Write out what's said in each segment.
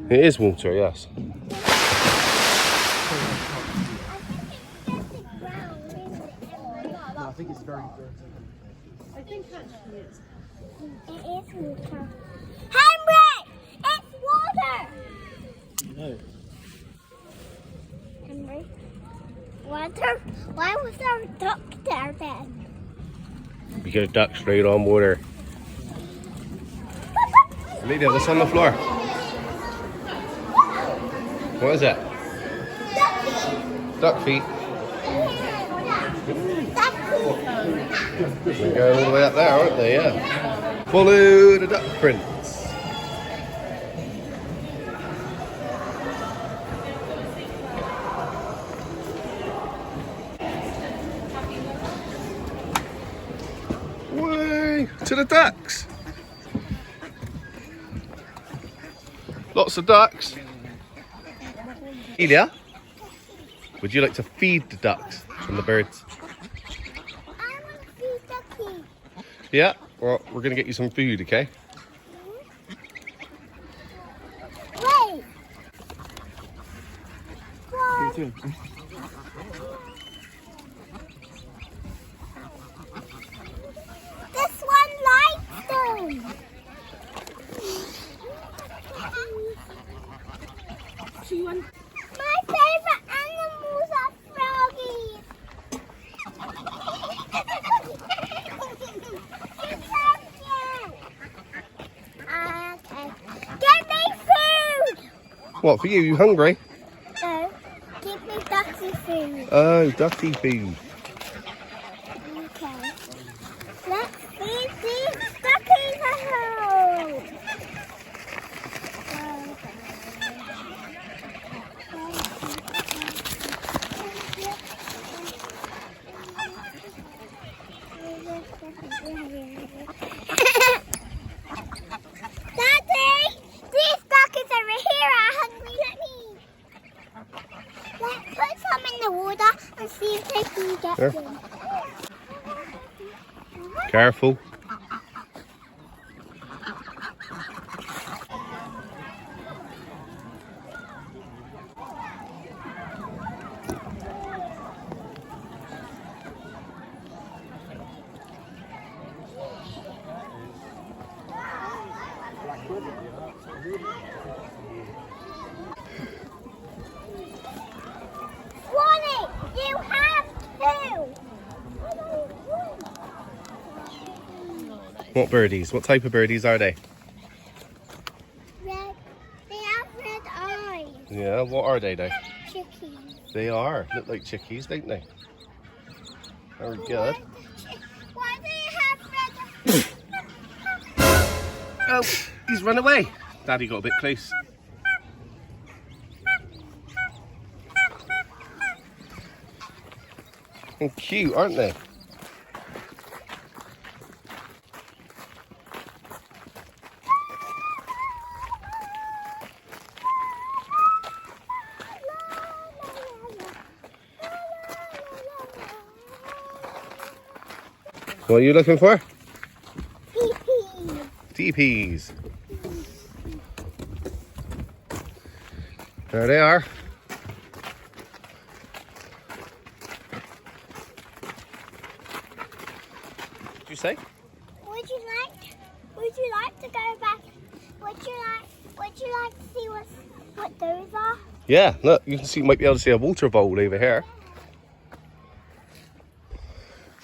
It is water, yes. I think it's very dirty. I think actually it's... It is water. Henry! It's water! No. Henry? Water? Why was there a duck there then? Because ducks straight on water. Amelia, what's on the floor? What is that? Duck feet. They're going all the way up there, aren't they? Yeah. Follow the duck prints. Way to the ducks. Lots of ducks. Amelia, would you like to feed the ducks and the birds? I want to feed ducky. Yeah, well, we're going to get you some food, okay? Wait. What? This one likes them. My favorite animals are froggies. Okay. Get me food. What, for you? You hungry? No, give me ducky food. Oh, ducky food. Okay. Let's feed these duckies at home. Daddy, these duckies over here are hungry. Let's put some in the water and see if they can get Sure. them. Careful. Swanee, you have two. What birdies? What type of birdies are they? Red. They have red eyes. Yeah, what are they though? Chickies. They are. Look like chickies, don't they? Very good. Why do you have red Oh, he's run away. Daddy got a bit close. And cute, aren't they? What are you looking for? TPs. There they are. What did you say? Would you like to go back? Would you like to see what those are? Yeah, look, you can see, might be able to see a water bowl over here.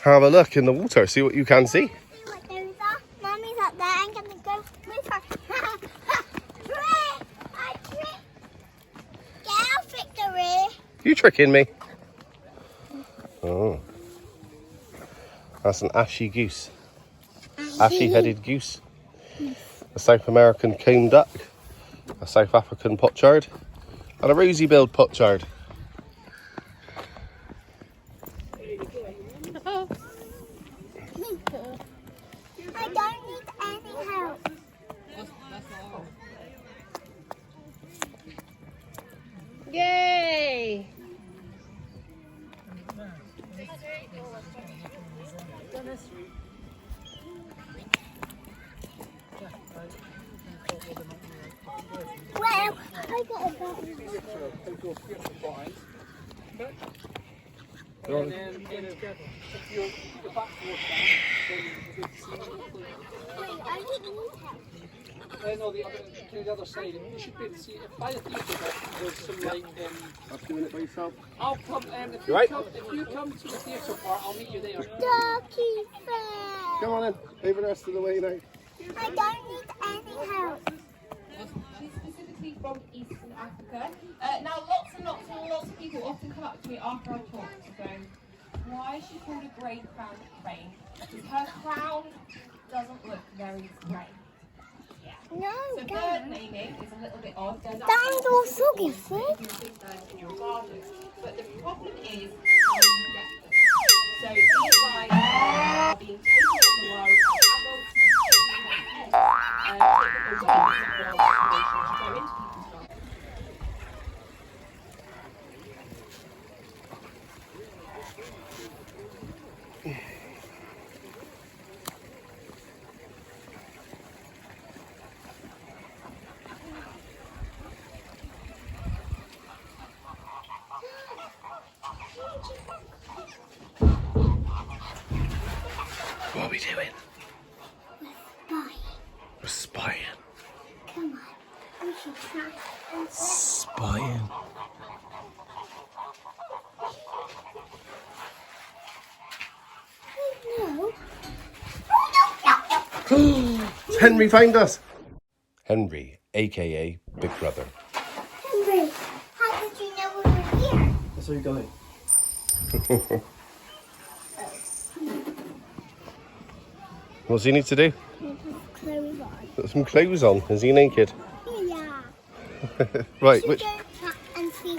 Have a look in the water, see what you can see. See what those are? Mummy's up there. I'm gonna go with her. I trick. Get out, Victory. You tricking me? Oh. That's an ashy goose. Ashy-headed goose. A South American comb duck. A South African pochard. And a rosy-billed pochard. I don't need any help. Yay! Well, I got a bag. Take your feet behind. Okay. Go on. And then if your back towards down, then you can see Wait, I didn't need help. no, the other side. You should be able to see if by the theatre there's some like I'm doing it by yourself. I'll come if You right? if you come to the theatre part, I'll meet you there. Ducky fair. Come on in. Over the rest of the way now. I don't need any help. She's specifically from Eastern Africa. Now, lots of people often come up to me after I talk to go, why is she called a grey crowned crane? Because her crown doesn't look very grey. Yeah. No, So bird naming is a little bit odd. There's That's also different. But the problem is how you get them. So these guys are being taken to the world by adults and taken away from the wild population to go into people's lives. What are we doing? Bye. We're spying. Come on. We should try and Spying. No. Henry found us. Henry, aka Big Brother. Henry, how did you know we were here? That's where you're going. What does he need to do? Clothes on. Put some clothes on. Is he naked? Yeah. Right, Should which? go back and see,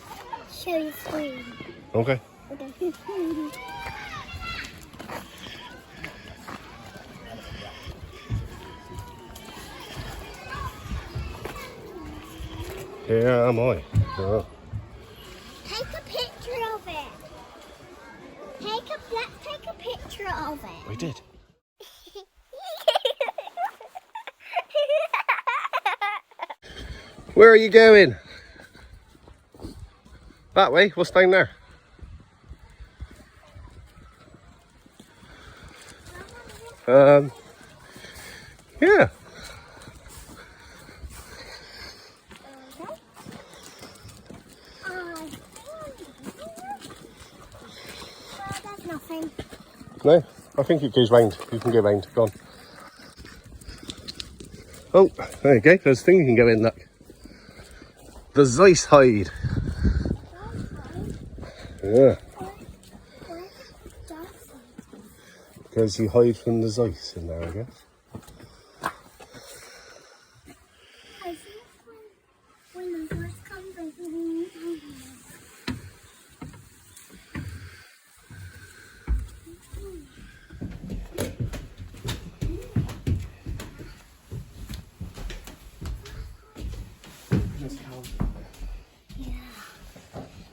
show your screen. Okay. Okay. Here am I. Oh. Take a picture of it. Let's take a picture of it. We did. Where are you going? That way? What's down there? Yeah. There's nothing. No? I think it goes round. You can go round. Go on. Oh, there you go. There's a thing you can go in, look. The Zeiss hide. Yeah. Because you hide from the Zeiss in there, I guess. I think when the horse comes, I think we need to.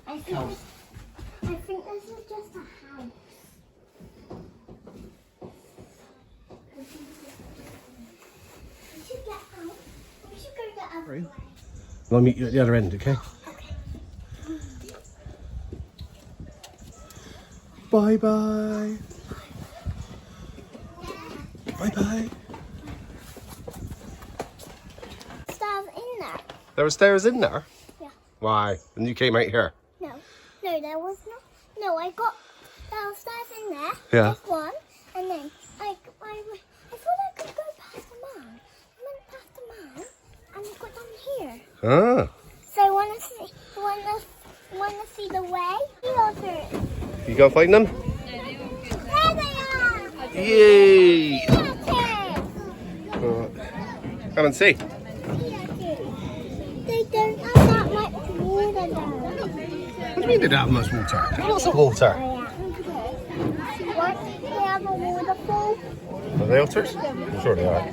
I think this is just a house. We should get out. We should go the other way. I'll meet you at the other end, okay? Bye bye. Bye bye. Stairs in there. There were stairs in there? Yeah. Why? And you came out here? No, there was not. No, I got downstairs in there. Yeah. Just one, and then I thought I could go past the man. I went past the man, and I got down here. Ah. So I want to see the way. The otters. You go find them? There they are. Yay! Otters. Come and see. They don't have that much water though. What do you mean they don't have much water? There's lots of water. What? They have a waterfall. Are they otters? I'm sure they are.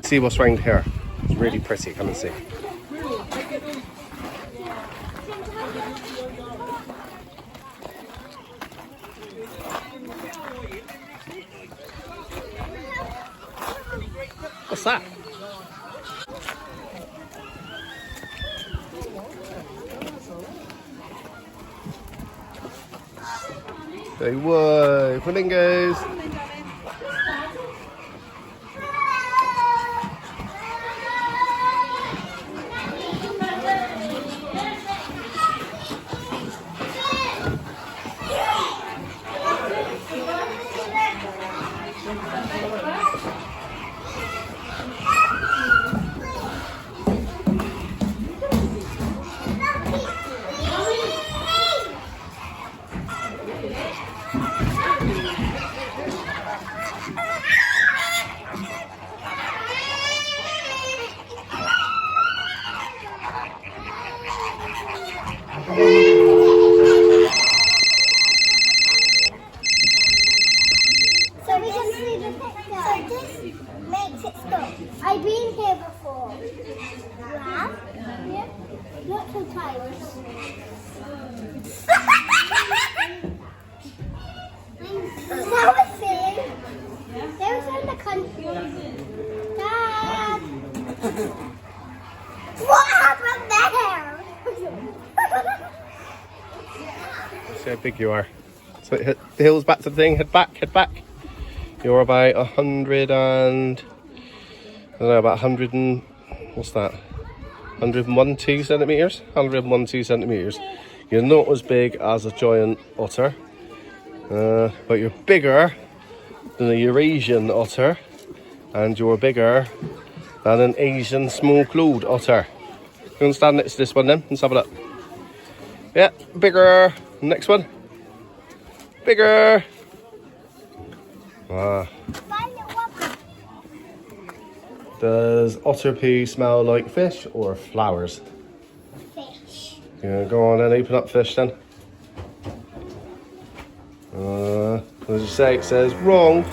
See what's round here. It's really pretty. Come and see. What's that? Hey, whoa, flamingos. So we can see the picture. So this makes it stop. I've been here before. Yeah? Yeah. Lots of times. That was silly. They were in the country. Dad! What happened there? See how big you are. So hit the heels back to the thing, head back, head back. You're about 100 and, I don't know, about 100 and, what's that? 101.2 centimetres? 101.2 centimetres. You're not as big as a giant otter, but you're bigger than a Eurasian otter, and you're bigger than an Asian small-clawed otter. You want to stand next to this one then? Let's have a look. Yeah, bigger. Next one. Bigger. Ah. Does otter poo smell like fish or flowers? Fish. Yeah, go on then, open up fish then. As you say, it says wrong.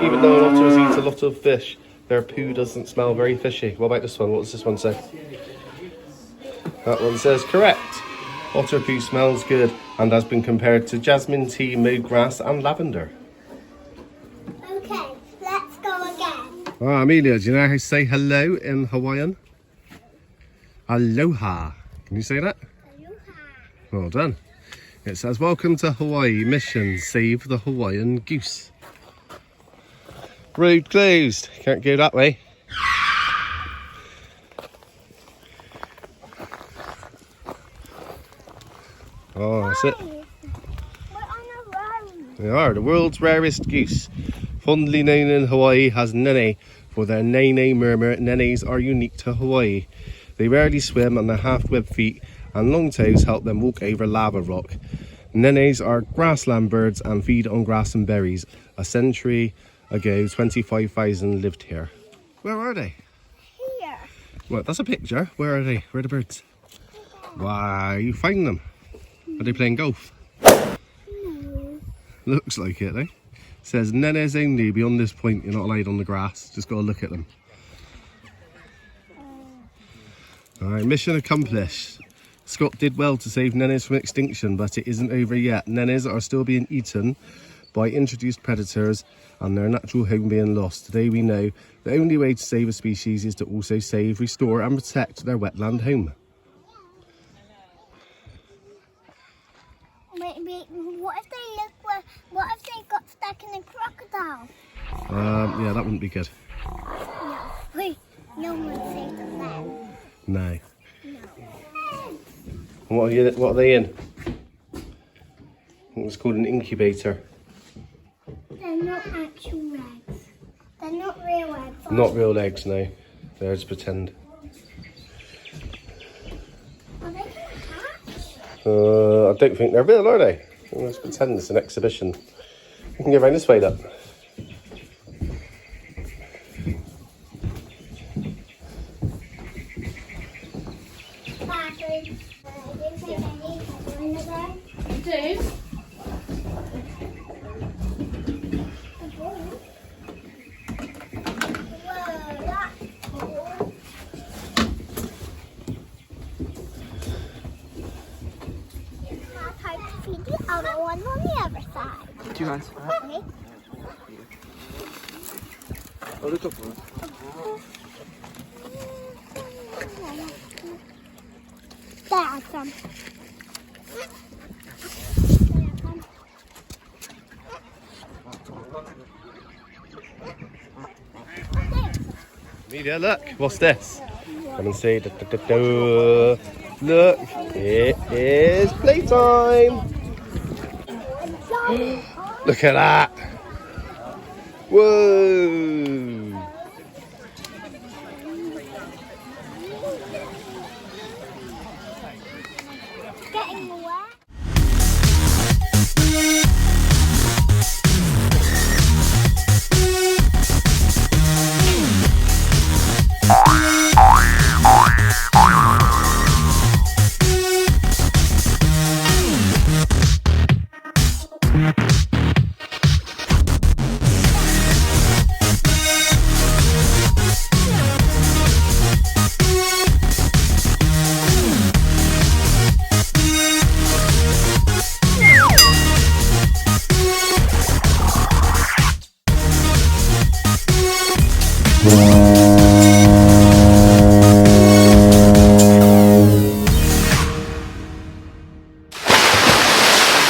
Even though otters eat a lot of fish, their poo doesn't smell very fishy. What about this one? What does this one say? That one says correct. Otter poo smells good and has been compared to jasmine tea, mowed grass and lavender. Okay, let's go again. Oh, Amelia, do you know how to say hello in Hawaiian? Aloha. Can you say that? Aloha. Well done. It says, welcome to Hawaii, mission, save the Hawaiian goose. Road closed. Can't go that way. Oh, that's it. We're on a road. They are the world's rarest goose. Fondly known in Hawaii as Nene for their Nene murmur. Nenes are unique to Hawaii. They rarely swim and their half-webbed feet and long toes help them walk over lava rock. Nenes are grassland birds and feed on grass and berries. A century ago, 25,000 lived here. Where are they? Here. What, that's a picture. Where are they? Where are the birds? Wow, you find them. Are they playing golf? No. Looks like it, eh? Says Nenes only. Beyond this point, you're not allowed on the grass. Just got to look at them. Alright, mission accomplished. Scott did well to save Nenes from extinction, but it isn't over yet. Nenes are still being eaten by introduced predators and their natural home being lost. Today we know the only way to save a species is to also save, restore and protect their wetland home. Maybe, what if they got stuck in a crocodile? Yeah, that wouldn't be good. No. Wait, no one saved them then. No. No. And what are they in? It's called an incubator. They're not actual eggs. They're not real eggs. Not real eggs, no. They're just pretend. Are they going to hatch? I don't think they're real, are they? Let's pretend it's an exhibition. You can go around this way, look. Do? The other one on the other side. Do you guys? Okay. Oh, look up. have some. Amelia, look, what's this? Come and see. Look, it is playtime. Look at that. Whoa. Getting wet.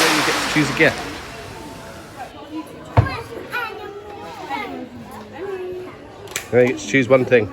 You get to choose a gift. You get to choose one thing.